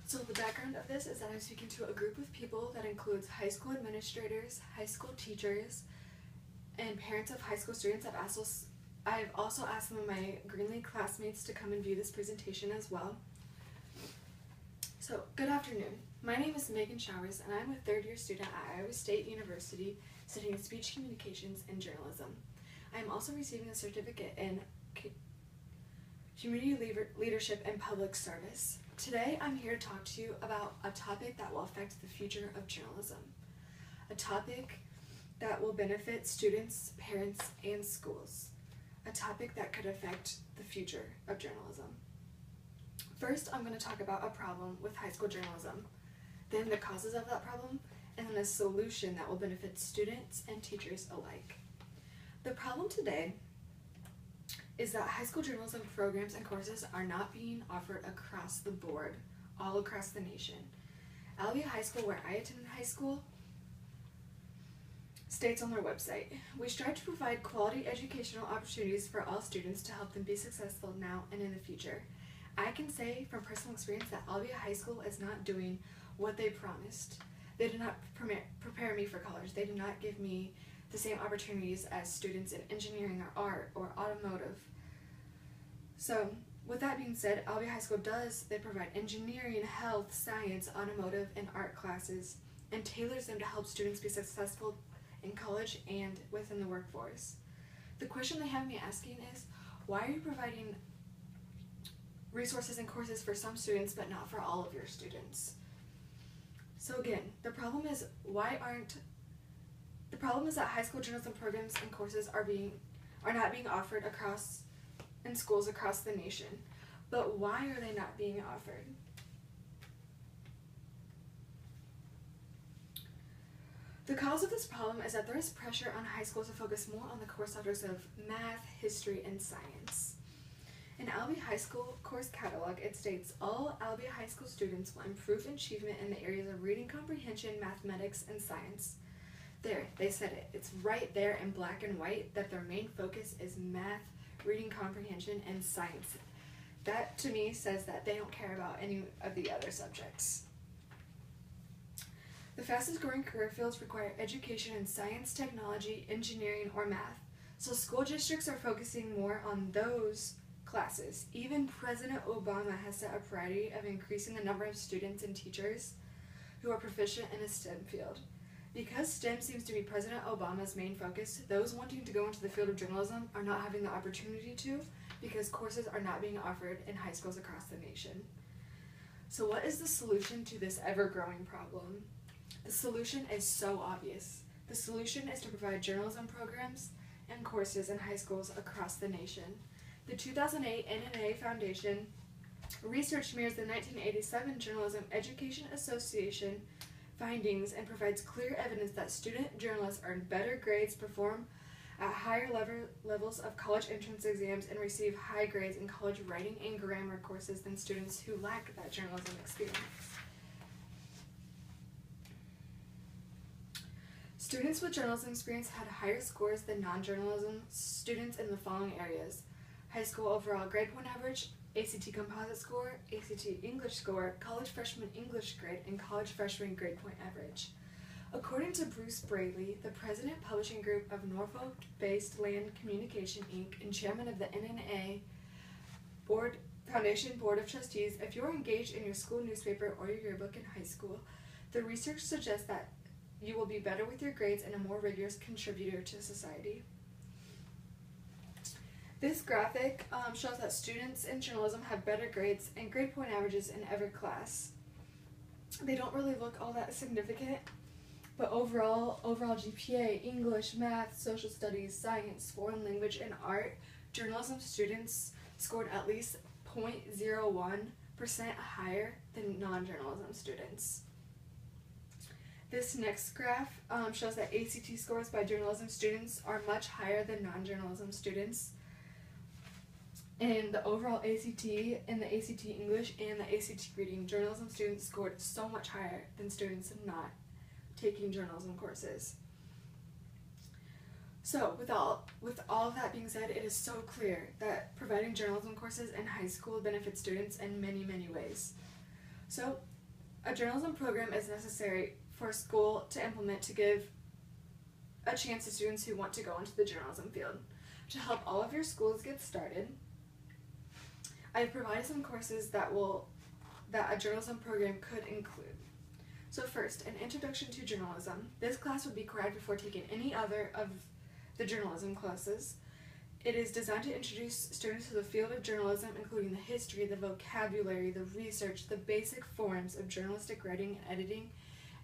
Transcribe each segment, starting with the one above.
So the background of this is that I'm speaking to a group of people that includes high school administrators, high school teachers, and parents of high school students. I've also asked some of my Greenlee classmates to come and view this presentation as well. So, good afternoon. My name is Megan Showers, and I'm a third-year student at Iowa State University studying speech communications and journalism. I am also receiving a certificate in community leadership and public service. Today, I'm here to talk to you about a topic that will affect the future of journalism. A topic that will benefit students, parents, and schools. A topic that could affect the future of journalism. First, I'm going to talk about a problem with high school journalism, then the causes of that problem, and then a solution that will benefit students and teachers alike. The problem today is that high school journalism programs and courses are not being offered across the board, all across the nation. Albia High School, where I attended high school, states on their website, "We strive to provide quality educational opportunities for all students to help them be successful now and in the future. I can say from personal experience that Albia High School is not doing what they promised. They did not prepare me for college. They did not give me the same opportunities as students in engineering or art or automotive." So, with that being said, Albia High School they provide engineering, health, science, automotive, and art classes, and tailors them to help students be successful in college and within the workforce. The question they have me asking is, why are you providing resources and courses for some students but not for all of your students? So again, the problem is that high school journalism programs and courses are not being offered in schools across the nation. But why are they not being offered? The cause of this problem is that there is pressure on high schools to focus more on the core subjects of math, history, and science. In Albia High School course catalog, it states all Albia High School students will improve achievement in the areas of reading comprehension, mathematics, and science. There, they said it. It's right there in black and white that their main focus is math, reading comprehension, and science. That, to me, says that they don't care about any of the other subjects. The fastest growing career fields require education in science, technology, engineering, or math. So school districts are focusing more on those classes. Even President Obama has set a priority of increasing the number of students and teachers who are proficient in a STEM field. Because STEM seems to be President Obama's main focus, those wanting to go into the field of journalism are not having the opportunity to because courses are not being offered in high schools across the nation. So what is the solution to this ever-growing problem? The solution is so obvious. The solution is to provide journalism programs and courses in high schools across the nation. The 2008 NNA Foundation research mirrors the 1987 Journalism Education Association findings and provides clear evidence that student journalists earn better grades, perform at higher levels of college entrance exams, and receive high grades in college writing and grammar courses than students who lack that journalism experience. Students with journalism experience had higher scores than non-journalism students in the following areas: high school overall grade point average, ACT composite score, ACT English score, college freshman English grade, and college freshman grade point average. According to Bruce Braley, the president publishing group of Norfolk-based Land Communication Inc. and chairman of the NNA Foundation Board of Trustees, if you're engaged in your school newspaper or your yearbook in high school, the research suggests that you will be better with your grades and a more rigorous contributor to society. This graphic shows that students in journalism have better grades and grade point averages in every class. They don't really look all that significant, but overall GPA, English, math, social studies, science, foreign language, and art, journalism students scored at least 0.01% higher than non-journalism students. This next graph shows that ACT scores by journalism students are much higher than non-journalism students. In the overall ACT, in the ACT English, and the ACT Reading, journalism students scored so much higher than students not taking journalism courses. So, with all of that being said, it is so clear that providing journalism courses in high school benefits students in many, many ways. So, A journalism program is necessary for a school to implement to give a chance to students who want to go into the journalism field. To help all of your schools get started, I have provided some courses that a journalism program could include. So first, an introduction to journalism. This class would be required before taking any other of the journalism classes. It is designed to introduce students to the field of journalism, including the history, the vocabulary, the research, the basic forms of journalistic writing and editing,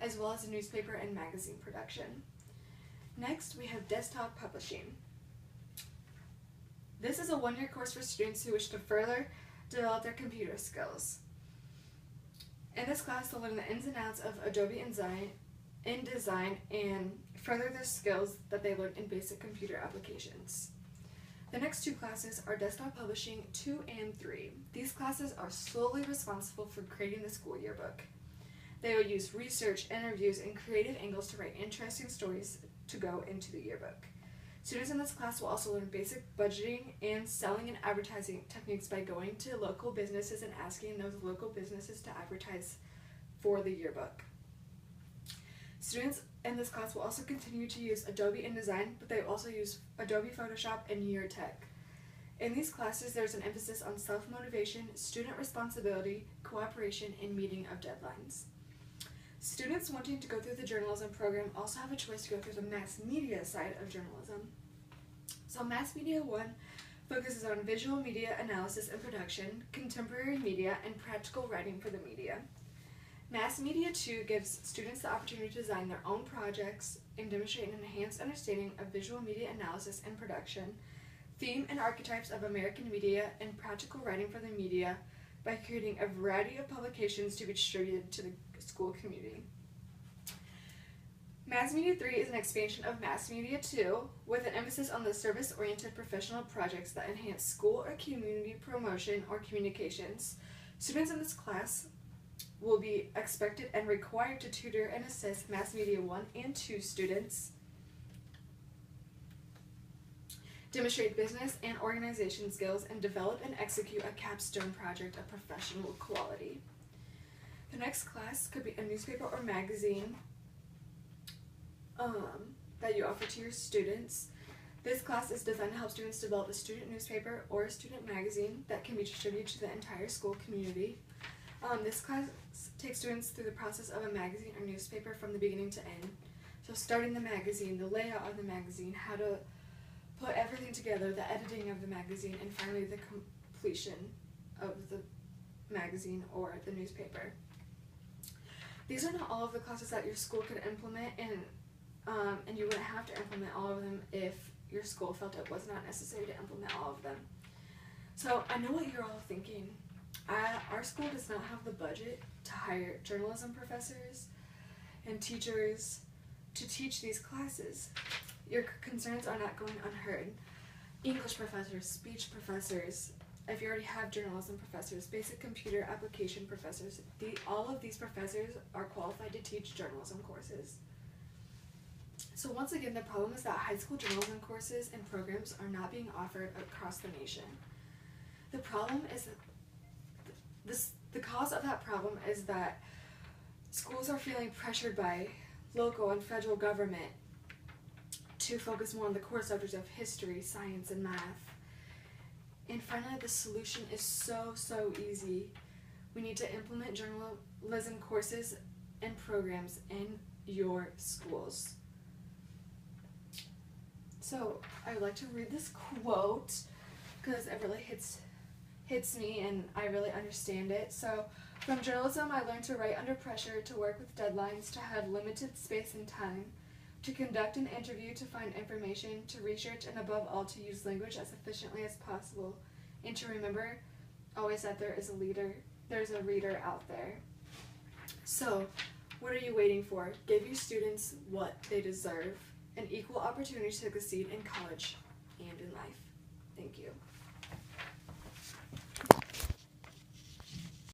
as well as newspaper and magazine production. Next, we have desktop publishing. This is a one-year course for students who wish to further develop their computer skills. In this class, they'll learn the ins and outs of Adobe InDesign and further their skills that they learned in basic computer applications. The next two classes are Desktop Publishing 2 and 3. These classes are solely responsible for creating the school yearbook. They will use research, interviews, and creative angles to write interesting stories to go into the yearbook. Students in this class will also learn basic budgeting and selling and advertising techniques by going to local businesses and asking those local businesses to advertise for the yearbook. Students in this class will also continue to use Adobe InDesign, but they will also use Adobe Photoshop and YearTech. In these classes, there's an emphasis on self-motivation, student responsibility, cooperation, and meeting of deadlines. Students wanting to go through the journalism program also have a choice to go through the mass media side of journalism. So Mass Media 1 focuses on visual media analysis and production, contemporary media, and practical writing for the media. Mass Media 2 gives students the opportunity to design their own projects and demonstrate an enhanced understanding of visual media analysis and production, theme and archetypes of American media, and practical writing for the media by creating a variety of publications to be distributed to the school community. Mass Media 3 is an expansion of Mass Media 2 with an emphasis on the service-oriented professional projects that enhance school or community promotion or communications. Students in this class will be expected and required to tutor and assist Mass Media 1 and 2 students, demonstrate business and organization skills, and develop and execute a capstone project of professional quality. The next class could be a newspaper or magazine that you offer to your students. This class is designed to help students develop a student newspaper or a student magazine that can be distributed to the entire school community. This class takes students through the process of a magazine or newspaper from the beginning to end. So starting the magazine, the layout of the magazine, how to put everything together, the editing of the magazine, and finally the completion of the magazine or the newspaper. These are not all of the classes that your school could implement, and you wouldn't have to implement all of them if your school felt it was not necessary to implement all of them. So I know what you're all thinking. Our school does not have the budget to hire journalism professors and teachers to teach these classes. Your concerns are not going unheard. English professors, speech professors, if you already have journalism professors, basic computer application professors, all of these professors are qualified to teach journalism courses. So once again, the problem is that high school journalism courses and programs are not being offered across the nation. The problem is that the cause of that problem is that schools are feeling pressured by local and federal government to focus more on the core subjects of history, science, and math. And finally, the solution is so easy. We need to implement journalism courses and programs in your schools. So I would like to read this quote because it really hits me and I really understand it. So, from journalism, I learned to write under pressure, to work with deadlines, to have limited space and time, to conduct an interview, to find information, to research, and above all, to use language as efficiently as possible, and to remember always that there's a reader out there. So, what are you waiting for? Give your students what they deserve, an equal opportunity to succeed in college and in life. Thank you.